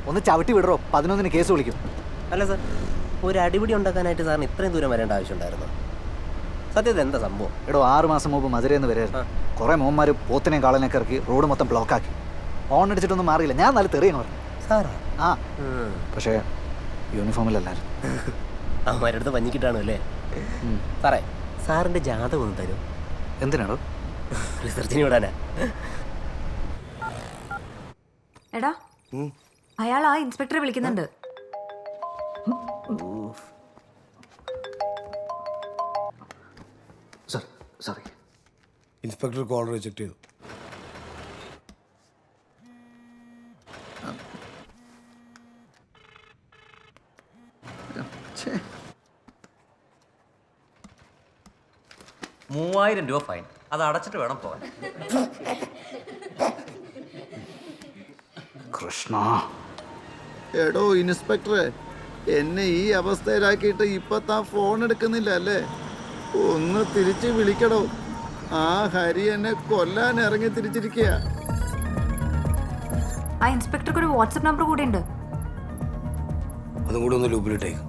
ഒന്ന് ചവിട്ടി വിടറോ, 11-ന് കേസ് വിളിക്കും. അല്ല സാർ, ഒരു അടിപിടി ഉണ്ടാക്കാനായിട്ട് സാറിന് ഇത്രയും ദൂരം വരേണ്ട ആവശ്യമുണ്ടായിരുന്നു? സത്യത്തിൽ എന്താ സംഭവം? എടോ 6 മാസം മുമ്പ് മധുരയെന്ന് വരായിരുന്നു. കുറേ മോന്മാർ പോത്തിനെയും കാളനെയൊക്കെ ഇറക്കി റോഡ് മൊത്തം ബ്ലോക്കാക്കി. ഹോൺ അടിച്ചിട്ടൊന്നും മാറിയില്ല. ഞാൻ നല്ല തെറിയെന്ന് പറഞ്ഞു. സാറാ? ആ, പക്ഷേ യൂണിഫോമിലല്ലായിരുന്നു. അവന്മാരുടെ അടുത്ത് പഞ്ഞിക്കിട്ടാണ് അല്ലേ? സാറേ, സാറിൻ്റെ ജാതകം ഒന്ന് തരും. എന്തിനാണോ? റിസർച്ചിന് വിടാനാ. എടാ, അയാൾ ആ ഇൻസ്പെക്ടറെ വിളിക്കുന്നുണ്ട്. സോറി. ഇൻസ്പെക്ടർ കോൾ റിജക്ട് ചെയ്തു. $3000 ഫൈൻ. അത് അടച്ചിട്ട് വേണം പോകാൻ. കൃഷ്ണ, എടോ ഇൻസ്പെക്ടറെ, എന്നെ ഈ അവസ്ഥയിലാക്കിയിട്ട് ഇപ്പൊ താൻ ഫോൺ എടുക്കുന്നില്ല അല്ലേ? ഒന്ന് തിരിച്ച് വിളിക്കടോ. ആ ഹരി എന്നെ കൊല്ലാൻ ഇറങ്ങി തിരിച്ചിരിക്കുക. ആ ഇൻസ്പെക്ടർക്ക് ഒരു വാട്സപ്പ് നമ്പർ കൂടെ ഉണ്ട്. അതും കൂടി ഒന്ന് ലൂപ്പിലിട്ടേക്ക്.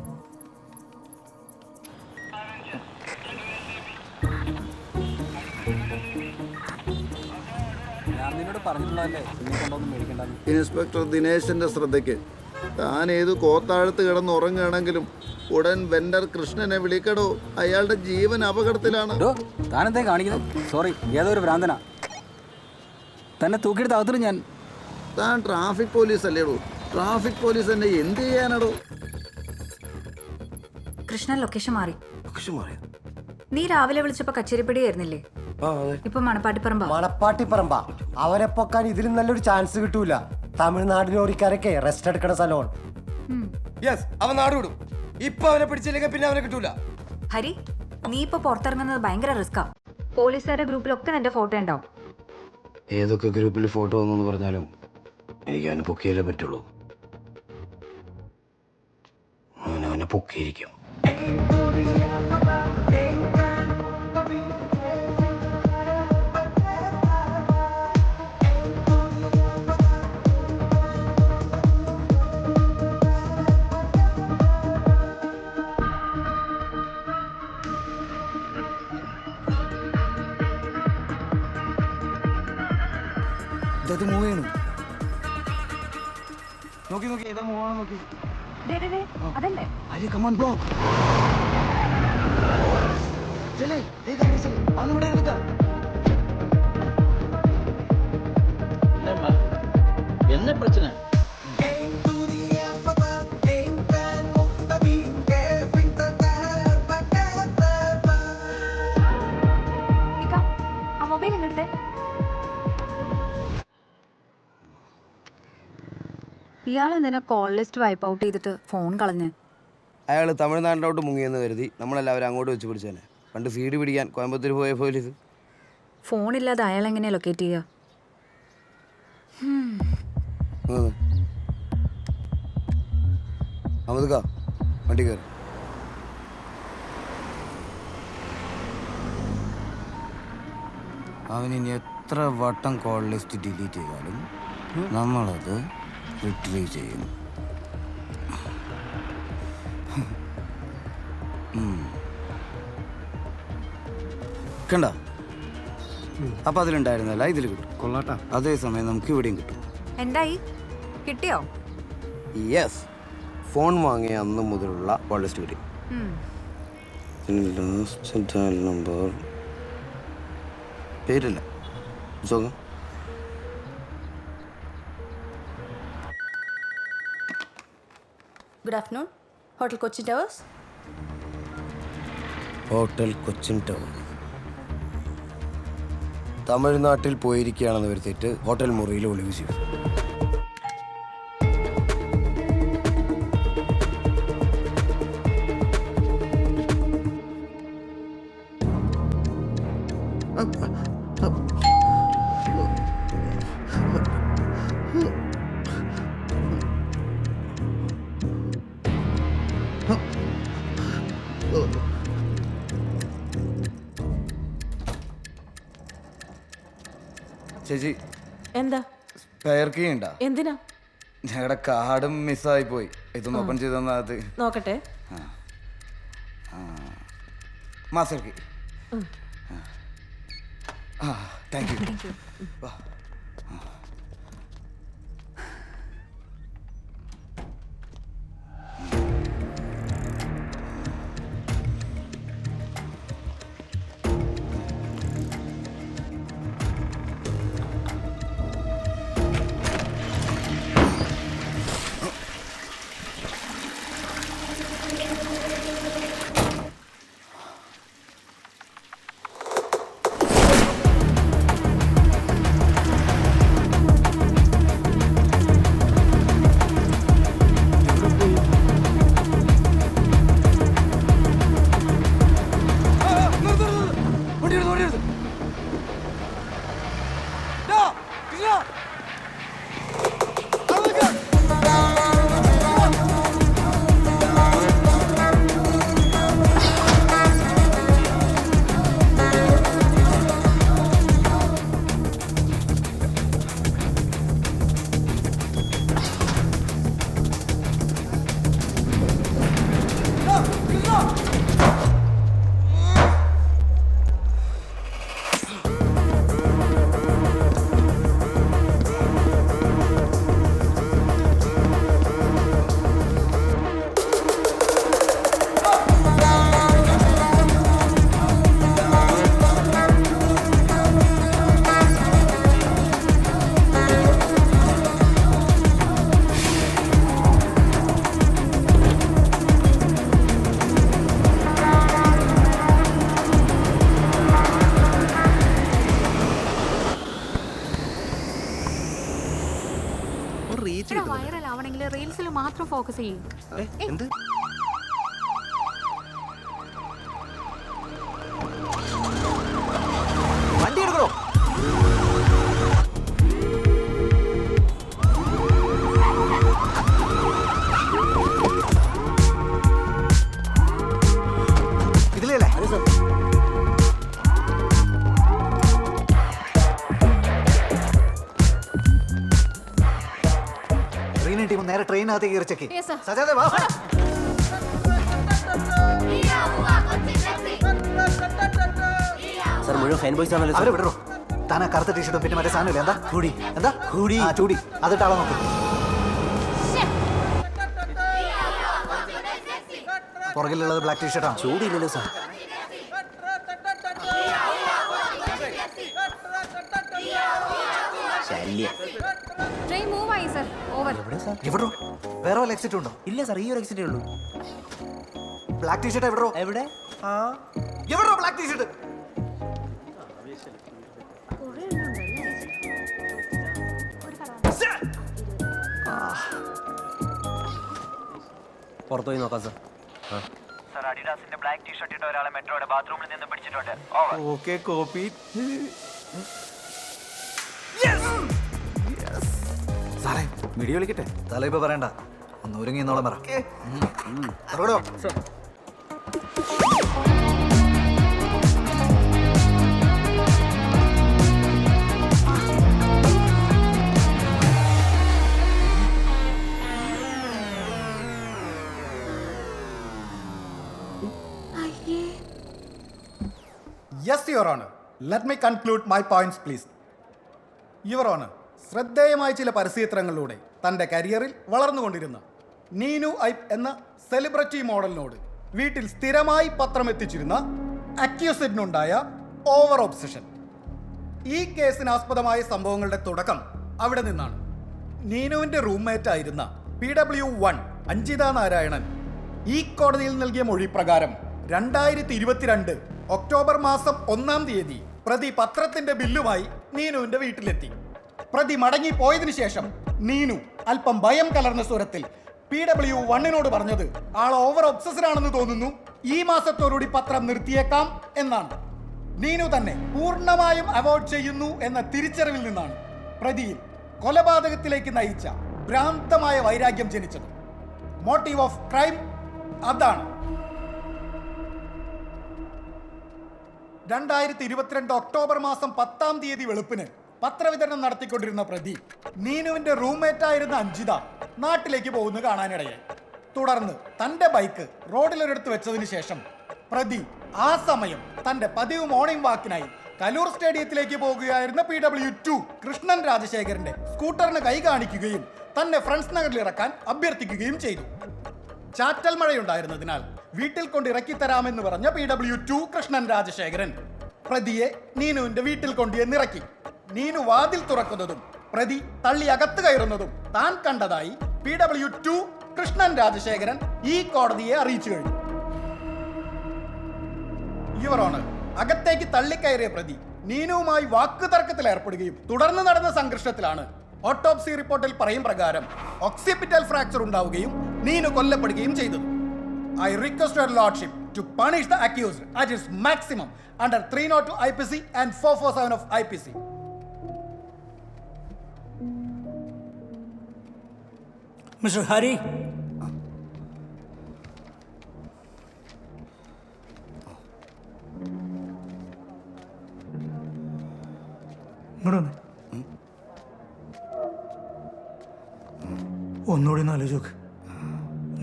ഇൻസ്പെക്ടർ ദിനേശന്റെ ശ്രദ്ധയ്ക്ക്, താൻ ഏത് കോത്താഴത്ത് കിടന്ന് ഉറങ്ങുകയാണെങ്കിലും ഉടൻ വെണ്ടർ കൃഷ്ണനെ വിളിക്കടോ. അയാളുടെ ജീവൻ അപകടത്തിലാണ്. താനെന്തേ കാണിക്കുന്നത്? സോറി, ഏതൊരു ഭ്രാന്തനാ. തന്നെ തൂക്കിയെടുത്ത് അകത്തിട്ട് ഞാൻ. താൻ ട്രാഫിക് പോലീസ് അല്ലേടോ? ട്രാഫിക് പോലീസ് എന്നെ എന്ത് ചെയ്യാനാടോ? കൃഷ്ണൻ ലൊക്കേഷൻ മാറി. നീ രാവിലെ വിളിച്ചപ്പോ കച്ചേരിപ്പടിയായിരുന്നില്ലേ? ഇപ്പൊ മണപ്പാട്ടിപ്പറമ്പാ. മണപ്പാട്ടിപ്പറമ്പാ? അവരെ പൊക്കാൻ ഇതിലും നല്ലൊരു ചാൻസ് കിട്ടൂല. തമിഴ്നാടിനോരിക്കാരൊക്കെ റെസ്റ്റ് എടുക്കണ സ്ഥലമാണ്. അവൻ നാട് വിടും. ഇപ്പൊ അവനെ പിടിച്ചില്ലെങ്കിൽ പിന്നെ അവനെ കിട്ടൂല. ഹരി, നീ ഇപ്പൊ പുറത്തിറങ്ങുന്നത് ഭയങ്കര റിസ്കാ. പോലീസുകാരുടെ ഗ്രൂപ്പിലൊക്കെ നിന്റെ ഫോട്ടോ ഉണ്ടാവും. ഏതൊക്കെ ഗ്രൂപ്പിൽ ഫോട്ടോ വന്നു പറഞ്ഞാലും എനിക്ക് അവനെ പൊക്കിയാലേ പറ്റുള്ളൂ. അവനെ പൊക്കിയിരിക്കും. ഇത് മൂവ് ചെയ്യണു. നോക്കി നോക്കി, ഏതാ മൂവാണ് നോക്കി. അതല്ലേ ഹരി, come on, bro. ചെല്ലേ, അവനിവിടെ എടുക്കാം. என்ன பிரச்சனை? ആ മൊബൈൽ എങ്ങടുത്തെ? ഇയാളെന്തിനാ കോൾ ലിസ്റ്റ് വൈപ്പ് ഔട്ട് ചെയ്തിട്ട് ഫോൺ കളഞ്ഞ്? അയാൾ തമിഴ്നാട്ടിലോട്ട് മുങ്ങിയെന്ന് കരുതി നമ്മളെല്ലാവരും അങ്ങോട്ട് വെച്ച് പിടിച്ചേനെ. പണ്ട് സി ഡി പിടിക്കാൻ കോയമ്പത്തൂർ പോയ പോലീസ്. ഫോണില്ലാതെ അയാൾ എങ്ങനെയാ ലൊക്കേറ്റ് ചെയ്യുക? അമൃത, വണ്ടി കയറി. അവനിനി എത്ര വട്ടം കോൾ ലിസ്റ്റ് ഡിലീറ്റ് ചെയ്താലും നമ്മളത് റിട്രീവ് ചെയ്യും. കണ്ട, അപ്പൊ അതിലുണ്ടായിരുന്നല്ല ഇതിൽ കിട്ടും. കൊള്ളാട്ടാ. അതേസമയം നമുക്ക് ഇവിടെയും കിട്ടും. എന്തായി, കിട്ടിയോ? യെസ്, ഫോൺ വാങ്ങിയ അന്ന് മുതലുള്ള കോൾ ലിസ്റ്റ് കിട്ടി. ലാസ്റ്റ് നമ്പർ പേരില്ല. Good afternoon. Hotel Cochin Towers. Hotel Cochin tower. തമിഴ്നാട്ടിൽ പോയിരിക്കുകയാണെന്ന് വരുത്തിയിട്ട് ഹോട്ടൽ മുറിയിൽ ഒളിവ് ചെയ്തു. ചേച്ചി, എന്താ സ്പെയർ കീ ഉണ്ടോ? എന്തിനാ? ഞങ്ങളുടെ കാർഡും മിസ്സായി പോയി. ഇതൊന്ന് ഓപ്പൺ ചെയ്ത് തന്നാ അത്. നോക്കട്ടെ. മാസ്റ്റർക്ക് താങ്ക് യു. വൈറൽ ആവണമെങ്കിൽ റീൽസിൽ മാത്രം ഫോക്കസ് ചെയ്യും. എന്ത് വണ്ടി എടുക്കണോ? ഇതിലേ റീന ടീം നേരെ ട്രെയിനകത്തേക്ക് കയറി ചെക്ക്. Yes, sir. സജാദേ വാ. സാർ മുഴുവൻ ഫാൻ ബോയ്സ് ആണല്ലോ അവരെ സാർ. വിടറോ. താനാ കറുത്ത ടീഷർട്ടും പിന്നെ മറ്റേ സാധനമില്ല, എന്താ ഹൂഡി. എന്താ ഹൂഡി. ആ ചൂടി അതിട്ടാളോ നോക്കും. പുറകിലുള്ളത് ബ്ലാക്ക് ടീഷർട്ടാണ്. ചൂടില്ലല്ലോ സാർ. ശല്യം. ട്രെയിൻ മൂവ് ആയി സർ. ഓവർ. എവിടെ സാർ? എവിടോ വേറെ വല്ല എക്സിറ്റ് ഉണ്ടോ? ഇല്ല സാർ, ഈ ഒരു എക്സിറ്റേ ഉള്ളൂ. ബ്ലാക്ക് ടീഷർട്ട് എവിടോ? എവിടെ? ആ എവിടോ ബ്ലാക്ക് ടീഷർട്ട്? പുറത്തു പോയി നോക്കാം സാർ. സർ, അഡിഡാസിന്റെ ബ്ലാക്ക് ടീഷർട്ട് ഇട്ട ഒരാളെ മെട്രോയുടെ ബാത്റൂമിൽ നിന്ന് പിടിച്ചിട്ടുണ്ട്. Okay, copy. സാറേ വീഡിയോ വിളിക്കട്ടെ? തല ഇപ്പൊ പറയണ്ട, ഒന്ന് ഒരുങ്ങി എന്നോളം പറ. ഇറങ്ങടോ. Yes, Your Honor. Let me conclude my points, please. Your Honor, ശ്രദ്ധേയമായ ചില പരസ്യചിത്രങ്ങളിലൂടെ തൻ്റെ കരിയറിൽ വളർന്നുകൊണ്ടിരുന്ന നീനു ഐപ്പ് എന്ന സെലിബ്രിറ്റി മോഡലിനോട് വീട്ടിൽ സ്ഥിരമായി പത്രം എത്തിച്ചിരുന്ന അക്യൂസിഡിനുണ്ടായ ഓവർ ഒബ്സഷൻ. ഈ കേസിനാസ്പദമായ സംഭവങ്ങളുടെ തുടക്കം അവിടെ നിന്നാണ്. നീനുവിൻ്റെ റൂംമേറ്റ് ആയിരുന്ന PW1 അഞ്ജിത നാരായണൻ ഈ കോടതിയിൽ നൽകിയ മൊഴി പ്രകാരം 2022 ഒക്ടോബർ മാസം 1-ാം തീയതി പ്രതി പത്രത്തിന്റെ ബില്ലുമായി നീനുവിന്റെ വീട്ടിലെത്തി. പ്രതി മടങ്ങിപ്പോയതിനു ശേഷം നീനു അല്പം ഭയം കലർന്ന സ്വരത്തിൽ PW1 പറഞ്ഞത് ആൾ ഓവർ ഒബ്സസ്ഡ് ആണെന്ന് തോന്നുന്നു, ഈ മാസത്തോടുകൂടി പത്രം നിർത്തിയേക്കാം എന്നാണ്. നീനു തന്നെ പൂർണ്ണമായും അവോയ്ഡ് ചെയ്യുന്നു എന്ന തിരിച്ചറിവിൽ നിന്നാണ് പ്രതിയിൽ കൊലപാതകത്തിലേക്ക് നയിച്ച ഭ്രാന്തമായ വൈരാഗ്യം ജനിച്ചത്. മോട്ടീവ് ഓഫ് ക്രൈം അതാണ്. 2022 ഒക്ടോബർ മാസം 10-ാം തീയതി വെളുപ്പിന് പത്രവിതരണം നടത്തിക്കൊണ്ടിരുന്ന പ്രതി നീനുവിന്റെ റൂംമേറ്റ് ആയിരുന്ന അഞ്ജിത നാട്ടിലേക്ക് പോകുന്നത് കാണാനിടയായി. തുടർന്ന് തന്റെ ബൈക്ക് റോഡിലൊരിടത്ത് വെച്ചതിന് ശേഷം പ്രതി ആ സമയം തന്റെ പതിവ് മോർണിംഗ് വാക്കിനായി കലൂർ സ്റ്റേഡിയത്തിലേക്ക് പോകുകയായിരുന്ന PW2 കൃഷ്ണൻ രാജശേഖരന്റെ സ്കൂട്ടറിന് കൈ കാണിക്കുകയും തന്നെ ഫ്രണ്ട്സ് നഗറിൽ ഇറക്കാൻ അഭ്യർത്ഥിക്കുകയും ചെയ്തു. ചാറ്റൽ മഴയുണ്ടായിരുന്നതിനാൽ വീട്ടിൽ കൊണ്ട് ഇറക്കി തരാമെന്ന് പറഞ്ഞ PW2 കൃഷ്ണൻ രാജശേഖരൻ പ്രതിയെ നീനുവിന്റെ വീട്ടിൽ കൊണ്ടുവന്നിറക്കി. നീനു വാതിൽ തുറക്കുന്നതും പ്രതി തള്ളി അകത്ത് കയറുന്നതും താൻ കണ്ടതായി PW2 കൃഷ്ണൻ രാജശേഖരൻ ഈ കോടതിയെ അറിയിച്ചു കഴിഞ്ഞു. യുവർ ഓണർ, അകത്തേക്ക് തള്ളിക്കയറിയ പ്രതി നീനുവുമായി വാക്ക് തർക്കത്തിൽ ഏർപ്പെടുകയും തുടർന്ന് നടന്ന സംഘർഷത്തിലാണ് ഓട്ടോപ്സി റിപ്പോർട്ടിൽ പറയും പ്രകാരം ഓക്സിപിറ്റൽ ഫ്രാക്ചർ ഉണ്ടാവുകയും നീനു കൊല്ലപ്പെടുകയും ചെയ്തത്. I request your lordship to punish the accused at his maximum under 302 IPC and 447 of IPC. Mr. Hari. ഒന്നുകൂടി ഒന്ന് ആലോചിച്ച് നോക്ക്.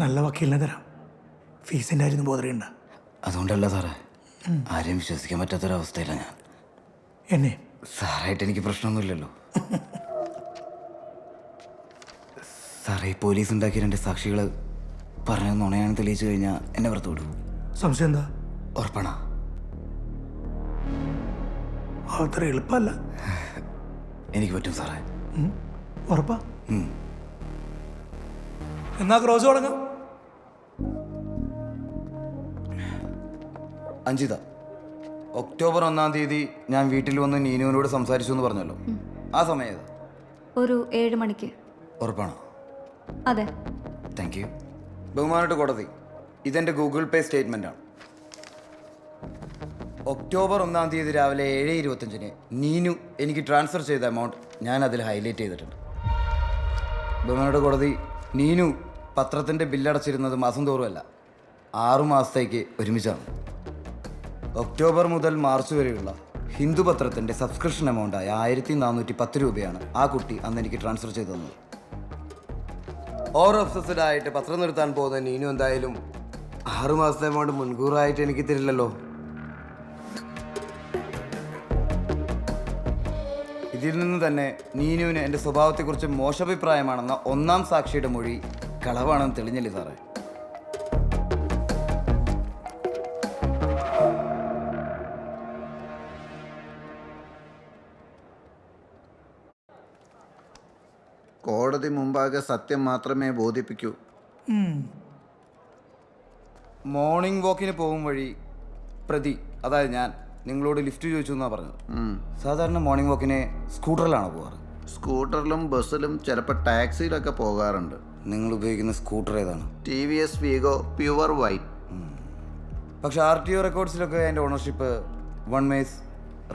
നല്ല വക്കീലിനെ തരാം. ഫീസിൻ്റെ ആയിരുന്നു ബോധറിയണ്ട. അതുകൊണ്ടല്ല സാറേ, ആരെയും വിശ്വസിക്കാൻ പറ്റാത്തൊരവസ്ഥയില്ല ഞാൻ. എന്നെ സാറായിട്ട് എനിക്ക് പ്രശ്നമൊന്നുമില്ലല്ലോ. സാറേ, ഈ പോലീസ് ഉണ്ടാക്കിയ 2 സാക്ഷികൾ പറഞ്ഞ നുണയാണെന്ന് തെളിയിച്ചു കഴിഞ്ഞാൽ എന്നെ പുറത്തു വിടും. സംശയം എന്താ? ഉറപ്പാണോ? അത്ര എളുപ്പമല്ല. എനിക്ക് പറ്റും സാറേ. ഉറപ്പാ? എന്നാ ക്രോസ് തുടങ്ങാം. അഞ്ജിത, ഒക്ടോബർ 1-ാം തീയതി ഞാൻ വീട്ടിൽ വന്ന് നീനുവിനോട് സംസാരിച്ചു എന്ന് പറഞ്ഞല്ലോ. ആ സമയം ഏതാ? ഒരു 7 മണിക്ക്. ഉറപ്പാണോ? അതെ. Thank you. ബഹുമാനപ്പെട്ട കോടതി, ഇതെൻ്റെ ഗൂഗിൾ പേ സ്റ്റേറ്റ്മെൻ്റ് ആണ്. ഒക്ടോബർ 1-ാം തീയതി രാവിലെ 7:25 നീനു എനിക്ക് ട്രാൻസ്ഫർ ചെയ്ത എമൗണ്ട് ഞാൻ അതിൽ ഹൈലൈറ്റ് ചെയ്തിട്ടുണ്ട്. ബഹുമാനപ്പെട്ട കോടതി, നീനു പത്രത്തിൻ്റെ ബില്ലടച്ചിരുന്നത് മാസം തോറുമല്ല, 6 മാസത്തേക്ക് ഒരുമിച്ചാണ്. ഒക്ടോബർ മുതൽ മാർച്ച് വരെയുള്ള ഹിന്ദു പത്രത്തിൻ്റെ സബ്സ്ക്രിപ്ഷൻ എമൗണ്ടായ 1410 രൂപയാണ് ആ കുട്ടി അന്ന് എനിക്ക് ട്രാൻസ്ഫർ ചെയ്തു തന്നത്. ഓവർ ഒബ്സസ്ഡ് ആയിട്ട് പത്രം നിർത്താൻ പോകുന്ന നീനു എന്തായാലും 6 മാസത്തെ എമൗണ്ട് മുൻകൂറായിട്ട് എനിക്ക് തരില്ലല്ലോ. ഇതിൽ നിന്ന് തന്നെ നീനുവിന് എൻ്റെ സ്വഭാവത്തെക്കുറിച്ച് മോശഭിപ്രായമാണെന്ന 1-ാം സാക്ഷിയുടെ മൊഴി കളവാണെന്ന് തെളിഞ്ഞല്ലേ സാറേ? കോടതി മുമ്പാകെ സത്യം മാത്രമേ ബോധിപ്പിക്കൂ. മോർണിംഗ് വാക്കിന് പോകും വഴി പ്രതി, അതായത് ഞാൻ, നിങ്ങളോട് ലിഫ്റ്റ് ചോദിച്ചു എന്നാണ് പറഞ്ഞത്. സാധാരണ മോർണിംഗ് വാക്കിന് സ്കൂട്ടറിലാണോ പോകാറ്? സ്കൂട്ടറിലും ബസ്സിലും ചിലപ്പോൾ ടാക്സിയിലൊക്കെ പോകാറുണ്ട്. നിങ്ങൾ ഉപയോഗിക്കുന്ന സ്കൂട്ടർ ഏതാണ്? TVS Vigo pure white. പക്ഷേ RTO റെക്കോർഡ്സിലൊക്കെ അതിൻ്റെ ഓണർഷിപ്പ് വൺമേസ്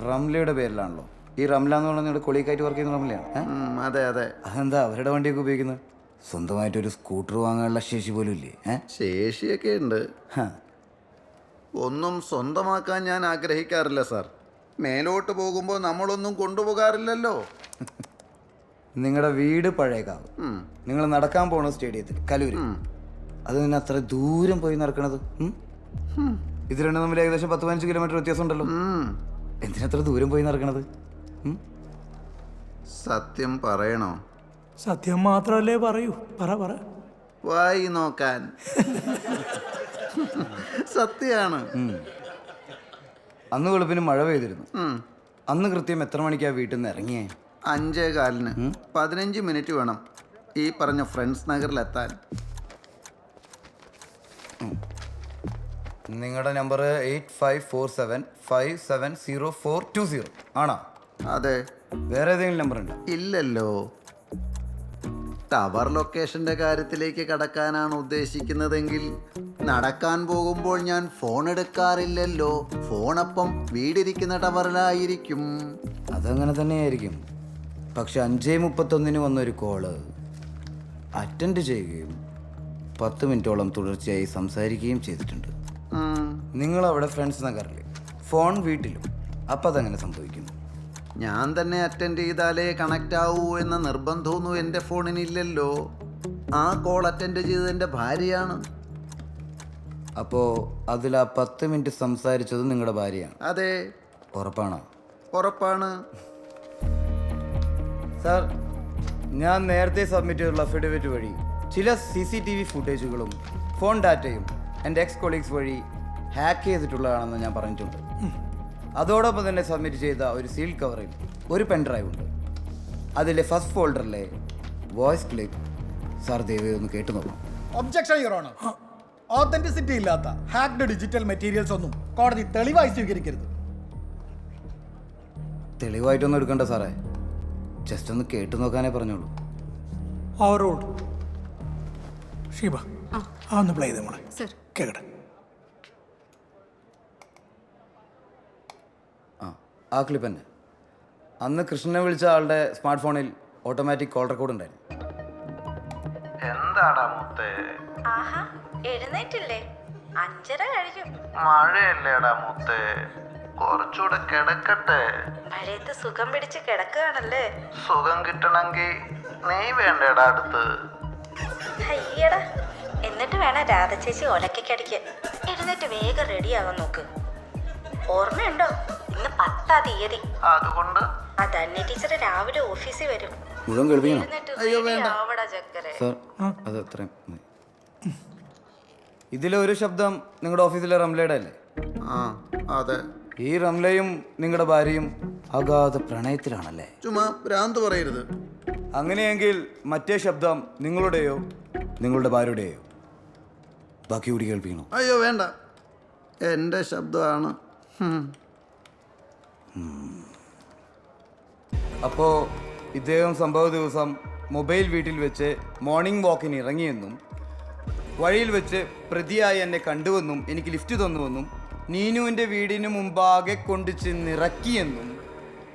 റംലയുടെ പേരിലാണല്ലോ. ഈ റംല എന്ന് പറഞ്ഞാൽ നിങ്ങളുടെ കൊളീക്കായിട്ട് വർക്ക് ചെയ്യുന്ന റംലയാണ്. അതെ അതെ. അതെന്താ അവരുടെ വണ്ടിയൊക്കെ ഉപയോഗിക്കുന്നത്? സ്വന്തമായിട്ടൊരു സ്കൂട്ടർ വാങ്ങാനുള്ള ശേഷി പോലും ഇല്ലേ? ശേഷിയൊക്കെ ഉണ്ട്. ഒന്നും സ്വന്തമാക്കാൻ ഞാൻ ആഗ്രഹിക്കാറില്ല സാർ. മേലോട്ട് പോകുമ്പോൾ നമ്മളൊന്നും കൊണ്ടുപോകാറില്ലല്ലോ. നിങ്ങളുടെ വീട് പഴയകാവ്, നിങ്ങൾ നടക്കാൻ പോണ സ്റ്റേഡിയത്തിൽ കലൂര്, അത് പിന്നെ അത്ര ദൂരം പോയി നടക്കണത്? ഇത് രണ്ടും തമ്മിൽ ഏകദേശം 10-15 കിലോമീറ്റർ വ്യത്യാസം ഉണ്ടല്ലോ. എന്തിനത്ര ദൂരം പോയി നടക്കണത്? സത്യം പറയണോ? സത്യം മാത്രമല്ലേ പറയൂ. പറ. വായി നോക്കാൻ. സത്യാണ്. അന്ന് വെളുപ്പിന് മഴ പെയ്തിരുന്നു. അന്ന് കൃത്യം എത്ര മണിക്കാണ് വീട്ടിൽ നിന്ന് ഇറങ്ങിയേ? 5:15. 15 മിനിറ്റ് വേണം ഈ പറഞ്ഞ ഫ്രണ്ട്സ് നഗറിലെത്താൻ. നിങ്ങളുടെ നമ്പർ 8547570420 ആണോ? അതെ. വേറെ ഏതെങ്കിലും നമ്പർ ഉണ്ടോ? ഇല്ലല്ലോ. ടവർ ലൊക്കേഷന്റെ കാര്യത്തിലേക്ക് കടക്കാനാണ് ഉദ്ദേശിക്കുന്നതെങ്കിൽ നടക്കാൻ പോകുമ്പോൾ ഞാൻ ഫോൺ എടുക്കാറില്ലല്ലോ. ഫോണപ്പം വീടിരിക്കുന്ന ടവറിലായിരിക്കും. അതങ്ങനെ തന്നെയായിരിക്കും. പക്ഷെ 5:31 വന്നൊരു കോള് അറ്റൻഡ് ചെയ്യുകയും 10 മിനിറ്റോളം തുടർച്ചയായി സംസാരിക്കുകയും ചെയ്തിട്ടുണ്ട്. നിങ്ങൾ അവിടെ ഫ്രണ്ട്സ് നഗറിൽ, ഫോൺ വീട്ടിലും. അപ്പം അതെങ്ങനെ സംഭവിക്കുന്നു? ഞാൻ തന്നെ അറ്റൻഡ് ചെയ്താലേ കണക്റ്റ് ആവൂ എന്ന നിർബന്ധമൊന്നും എൻ്റെ ഫോണിനില്ലല്ലോ. ആ കോൾ അറ്റൻഡ് ചെയ്തതിൻ്റെ ഭാര്യയാണ്. അപ്പോൾ അതിൽ ആ 10 മിനിറ്റ് സംസാരിച്ചത് നിങ്ങളുടെ ഭാര്യയാണ്? അതെ. ഉറപ്പാണോ? ഉറപ്പാണ്. സാർ, ഞാൻ നേരത്തെ സബ്മിറ്റ് ചെയ്തിട്ടുള്ള അഫിഡവിറ്റ് വഴി ചില CCTV ഫുട്ടേജുകളും ഫോൺ ഡാറ്റയും എൻ്റെ എക്സ് കൊളീഗ്സ് വഴി ഹാക്ക് ചെയ്തിട്ടുള്ളതാണെന്ന് ഞാൻ പറഞ്ഞിട്ടുണ്ട്. അതോടൊപ്പം തന്നെ സബ്മിറ്റ് ചെയ്ത ഒരു സീൽ കവറിൽ ഒരു പെൻ ഡ്രൈവ് ഉണ്ട്. അതിലെ ഫസ്റ്റ് ഫോൾഡറിലെ വോയിസ് ക്ലിപ്പ് സാർ ദയവായി ഒന്ന് കേട്ടു നോക്കണം. Objection your honour. ഓതന്റിസിറ്റി ഇല്ലാത്ത ഹാക്ഡ് ഡിജിറ്റൽ മെറ്റീരിയൽസ് ഒന്നും കോടതി തെളിവായി സ്വീകരിക്കരുത്. തെളിവായിട്ടൊന്നും എടുക്കണ്ട സാറേ, ജസ്റ്റ് ഒന്ന് കേട്ടു നോക്കാനേ പറഞ്ഞോളൂ. ഓവറോൾഡ് ഷീബ ആ ഒന്ന് പ്ലേ ചെയ്ത് നമ്മളെ കേക്കട്ടെ. ആ ക്ലിപ്പ് തന്നെ. അന്ന് കൃഷ്ണനെ വിളിച്ച ആളുടെ സ്മാർട്ട് ഫോണിൽ ഓട്ടോമാറ്റിക് കോൾ റെക്കോർഡ് ഉണ്ടായിരുന്നു. എന്താടാ മുത്തേ, ആഹാ എഴുന്നേറ്റില്ലേ? 5:30 കഴിഞ്ഞു. മഴയല്ലേടാ മുത്തേ, കുറച്ചുകൂടെ കിടക്കട്ടെ. മഴയത്ത് സുഖം പിടിച്ച് കിടക്കുകയാണല്ലേ? സുഖം കിട്ടണമെങ്കിൽ നീ വേണ്ടേടാ അടുത്ത്. അയ്യടാ, എന്നിട്ട് വേണം രാധ ചേച്ചി ഒലക്കടിക്കാൻ. എഴുന്നേറ്റ് വേഗം റെഡിയാകാൻ നോക്ക്. ഓർമ്മയുണ്ടോ, ഇന്ന് 10-ാം തീയതി. അതുകൊണ്ട് ആ ധന്യ ടീച്ചർ രാവിലെ ഓഫീസിൽ വരും. മുഴുവൻ കേൾപ്പിക്കണം ചക്കരെ. സാർ. അത് അത്രയും മതി. ഇതിലെ ഒരു ശബ്ദം നിങ്ങളുടെ ഓഫീസിലെ റംലയുടെ അല്ലേ? ആ അതെ. ഈ റംലയും നിങ്ങളുടെ ഭാര്യയും അഗാധ പ്രണയത്തിലാണല്ലേ? ചുമ്മാ ഭ്രാന്ത് പറയരുത്. അങ്ങനെയെങ്കിൽ മറ്റേ ശബ്ദം നിങ്ങളുടെയോ നിങ്ങളുടെ ഭാര്യയുടെയോ? ബാക്കി കൂടി കേൾപ്പിക്കണോ? അയ്യോ വേണ്ട, എൻ്റെ ശബ്ദമാണ്. അപ്പോൾ ഇദ്ദേഹം സംഭവ ദിവസം മൊബൈൽ വീട്ടിൽ വെച്ച് മോർണിംഗ് വാക്കിന് ഇറങ്ങിയെന്നും വഴിയിൽ വെച്ച് പ്രതിയായി എന്നെ കണ്ടുവെന്നും എനിക്ക് ലിഫ്റ്റ് തന്നുവെന്നും നീനുവിൻ്റെ വീടിന് മുമ്പാകെ കൊണ്ടു ചെന്നിറക്കിയെന്നും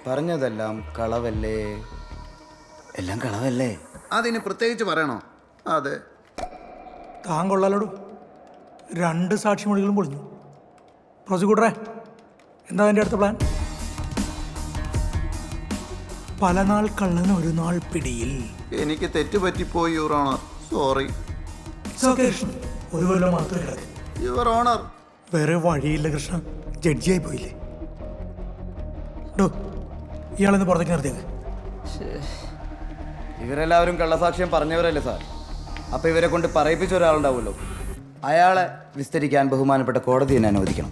പറഞ്ഞതെല്ലാം കളവല്ലേ? എല്ലാം കളവല്ലേ? അതിന് പ്രത്യേകിച്ച് പറയണോ? അതെ. താൻ കൊള്ളാലോടു. 2 സാക്ഷിമൊഴികളും പൊളിഞ്ഞു. പ്രോസിക്യൂട്ടറെ, എന്താ എൻ്റെ അടുത്ത പ്ലാൻ? പല നാൾ കള്ളന് ഒരു നാൾ പിടിയിൽ. എനിക്ക് തെറ്റുപറ്റിപ്പോയി യുവർ ഓണർ. സോറി. ഒരു കൊല്ലം മാത്രമേ കിടക്കും. Your honour. വേറെ വഴിയില്ല കൃഷ്ണ, ജഡ്ജിയായി പോയില്ലേ. ഡോ, ഇയാളെന്ന് പുറത്തേക്ക് നിർത്തിയത്. ഇവരെല്ലാവരും കള്ളസാക്ഷ്യം പറഞ്ഞവരല്ലേ സാർ? അപ്പോൾ ഇവരെ കൊണ്ട് പറയിപ്പിച്ച ഒരാളുണ്ടാവുമല്ലോ, അയാളെ വിസ്തരിക്കാൻ ബഹുമാനപ്പെട്ട കോടതി എന്നെ അനുവദിക്കണം.